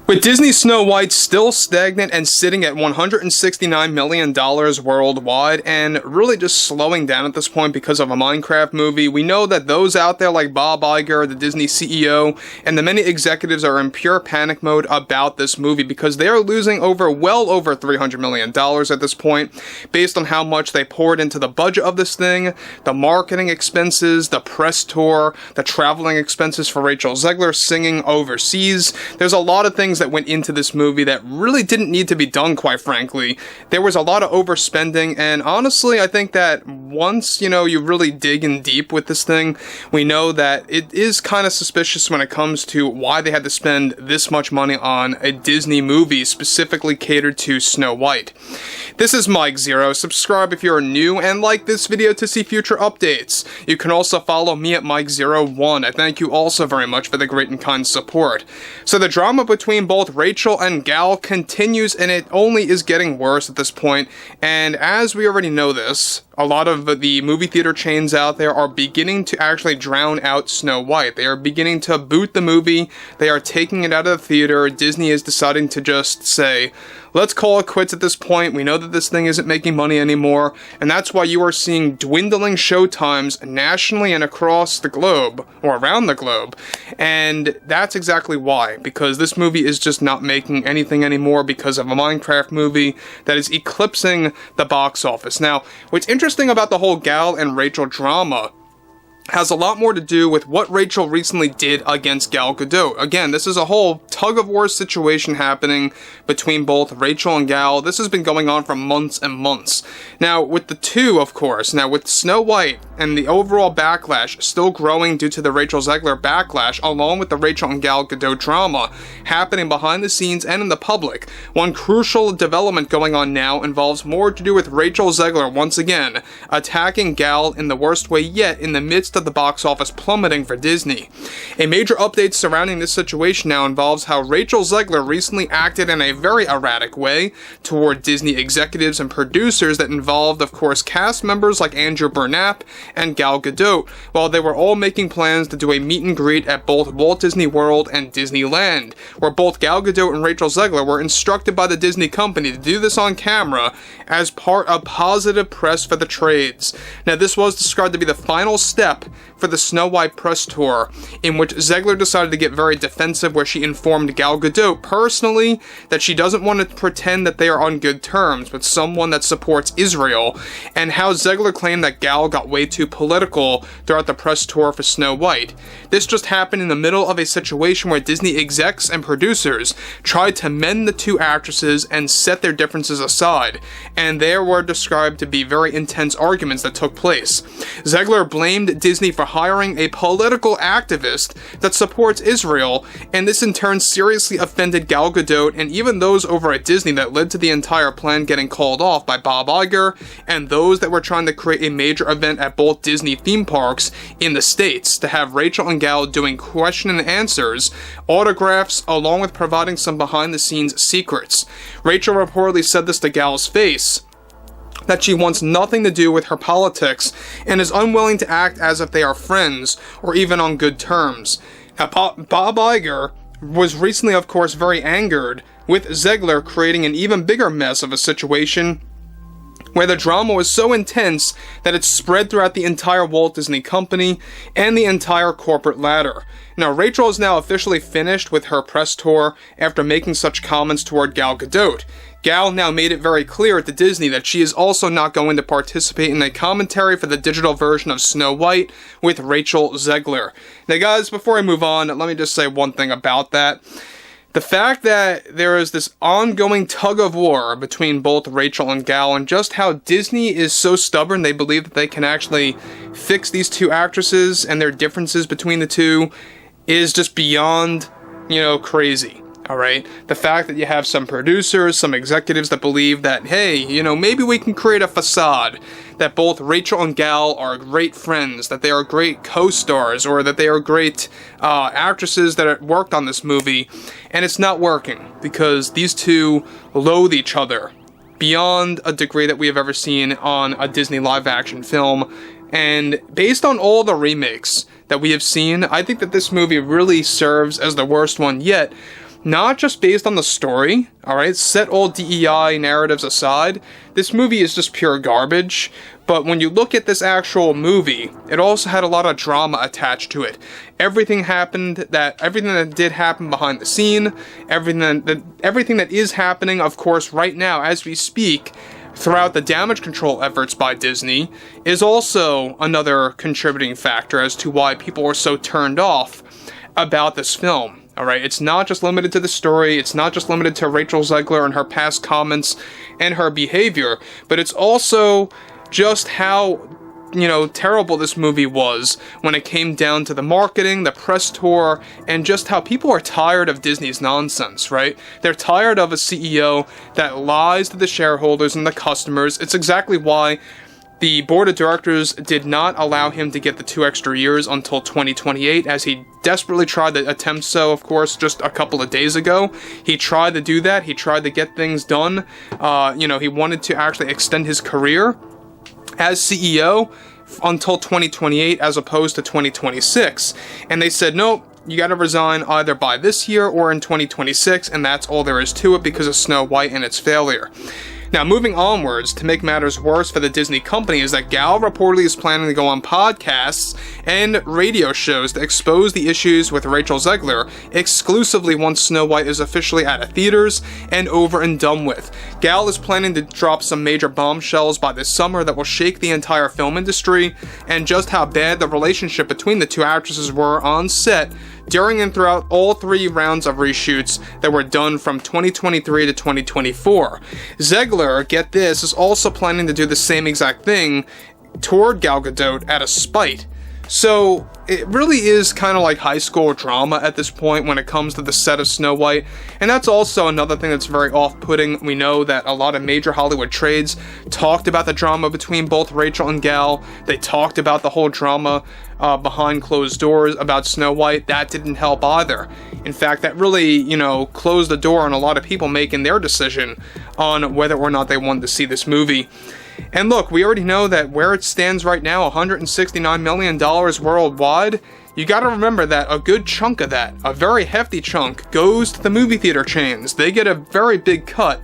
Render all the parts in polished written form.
With Disney's Snow White still stagnant and sitting at $169 million worldwide and really just slowing down at this point because of a Minecraft movie, we know that those out there like Bob Iger, the Disney CEO, and the many executives are in pure panic mode about this movie because they are losing well over $300 million at this point based on how much they poured into the budget of this thing, the marketing expenses, the press tour, the traveling expenses for Rachel Zegler singing overseas. There's a lot of things that went into this movie that really didn't need to be done, quite frankly. There was a lot of overspending, and honestly, I think that once, you really dig in deep with this thing, we know that it is kind of suspicious when it comes to why they had to spend this much money on a Disney movie specifically catered to Snow White. This is Mike Zero. Subscribe if you're new, and like this video to see future updates. You can also follow me at Mike01. I thank you also very much for the great and kind support. So the drama between both Rachel and Gal continues, and it only is getting worse at this point. And as we already know this, a lot of the movie theater chains out there are beginning to actually drown out Snow White. They are beginning to boot the movie. They are taking it out of the theater. Disney is deciding to just say, let's call it quits at this point. We know that this thing isn't making money anymore, and that's why you are seeing dwindling show times nationally and across the globe, or around the globe. And that's exactly why, because this movie is just not making anything anymore because of a Minecraft movie that is eclipsing the box office. Now, what's interesting about the whole Gal and Rachel drama has a lot more to do with what Rachel recently did against Gal Gadot. Again, this is a whole tug-of-war situation happening between both Rachel and Gal. This has been going on for months and months. Now, with the two, of course, with Snow White and the overall backlash still growing due to the Rachel Zegler backlash, along with the Rachel and Gal Gadot drama happening behind the scenes and in the public, one crucial development going on now involves more to do with Rachel Zegler once again attacking Gal in the worst way yet in the midst of the box office plummeting for Disney. A major update surrounding this situation now involves how Rachel Zegler recently acted in a very erratic way toward Disney executives and producers that involved, of course, cast members like Andrew Burnap and Gal Gadot, while they were all making plans to do a meet and greet at both Walt Disney World and Disneyland, where both Gal Gadot and Rachel Zegler were instructed by the Disney company to do this on camera as part of positive press for the trades. Now, this was described to be the final step for the Snow White press tour, in which Zegler decided to get very defensive, where she informed Gal Gadot personally that she doesn't want to pretend that they are on good terms with someone that supports Israel, and how Zegler claimed that Gal got way too political throughout the press tour for Snow White. This just happened in the middle of a situation where Disney execs and producers tried to mend the two actresses and set their differences aside, and there were described to be very intense arguments that took place. Zegler blamed Disney for hiring a political activist that supports Israel, and this in turn seriously offended Gal Gadot and even those over at Disney that led to the entire plan getting called off by Bob Iger and those that were trying to create a major event at both Disney theme parks in the States to have Rachel and Gal doing question and answers, autographs, along with providing some behind-the-scenes secrets. Rachel reportedly said this to Gal's face, that she wants nothing to do with her politics and is unwilling to act as if they are friends or even on good terms. Now, Bob Iger was recently, of course, very angered with Zegler creating an even bigger mess of a situation where the drama was so intense that it spread throughout the entire Walt Disney Company and the entire corporate ladder. Now, Rachel is now officially finished with her press tour after making such comments toward Gal Gadot. Gal now made it very clear to Disney that she is also not going to participate in a commentary for the digital version of Snow White with Rachel Zegler. Now, guys, before I move on, let me just say one thing about that. The fact that there is this ongoing tug-of-war between both Rachel and Gal, and just how Disney is so stubborn they believe that they can actually fix these two actresses and their differences between the two, is just beyond, crazy. Alright, the fact that you have some producers, some executives that believe that, hey, maybe we can create a facade that both Rachel and Gal are great friends, that they are great co-stars, or that they are great actresses that worked on this movie, and it's not working, because these two loathe each other beyond a degree that we have ever seen on a Disney live-action film. And based on all the remakes that we have seen, I think that this movie really serves as the worst one yet, not just based on the story, alright, set all DEI narratives aside, this movie is just pure garbage, but when you look at this actual movie, it also had a lot of drama attached to it. Everything that did happen behind the scene, everything that is happening, of course, right now as we speak, throughout the damage control efforts by Disney, is also another contributing factor as to why people are so turned off about this film. Alright, it's not just limited to the story, it's not just limited to Rachel Zegler and her past comments and her behavior, but it's also just how, terrible this movie was when it came down to the marketing, the press tour, and just how people are tired of Disney's nonsense, right? They're tired of a CEO that lies to the shareholders and the customers. It's exactly why the board of directors did not allow him to get the 2 extra years until 2028, as he desperately tried to attempt so, of course, just a couple of days ago. He tried to do that. He tried to get things done. He wanted to actually extend his career as CEO until 2028 as opposed to 2026. And they said, nope, you gotta resign either by this year or in 2026, and that's all there is to it because of Snow White and its failure. Now, moving onwards, to make matters worse for the Disney company is that Gal reportedly is planning to go on podcasts and radio shows to expose the issues with Rachel Zegler exclusively once Snow White is officially out of theaters and over and done with. Gal is planning to drop some major bombshells by this summer that will shake the entire film industry, and just how bad the relationship between the two actresses were on set during and throughout all 3 rounds of reshoots that were done from 2023 to 2024. Zegler, get this, is also planning to do the same exact thing toward Gal Gadot out of spite. So it really is kind of like high school drama at this point when it comes to the set of Snow White, and that's also another thing that's very off-putting. We know that a lot of major Hollywood trades talked about the drama between both Rachel and Gal. They talked about the whole drama behind closed doors about Snow White. That didn't help either. In fact, that really, closed the door on a lot of people making their decision on whether or not they wanted to see this movie. And look, we already know that where it stands right now, $169 million worldwide, you gotta remember that a good chunk of that, a very hefty chunk, goes to the movie theater chains. They get a very big cut.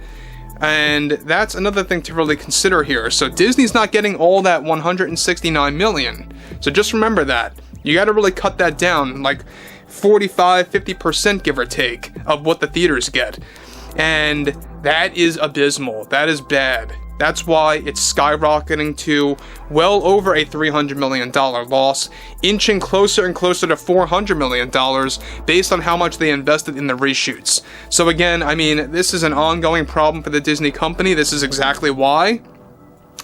And that's another thing to really consider here. So Disney's not getting all that $169 million. So just remember that. You gotta really cut that down, like 45-50% give or take of what the theaters get. And that is abysmal. That is bad. That's why it's skyrocketing to well over a $300 million loss, inching closer and closer to $400 million based on how much they invested in the reshoots. So again, this is an ongoing problem for the Disney company. This is exactly why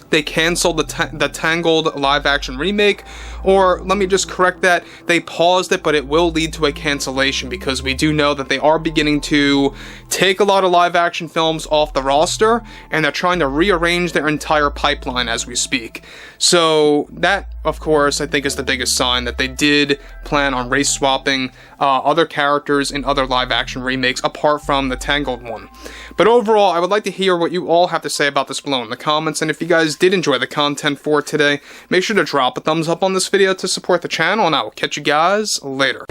they canceled the Tangled live-action remake, or let me just correct that, they paused it, but it will lead to a cancellation because we do know that they are beginning to take a lot of live-action films off the roster, and they're trying to rearrange their entire pipeline as we speak. So that, of course, I think is the biggest sign that they did plan on race-swapping other characters in other live-action remakes apart from the Tangled one. But overall, I would like to hear what you all have to say about this below in the comments, and if you guys did enjoy the content for today, make sure to drop a thumbs up on this video to support the channel, and I will catch you guys later.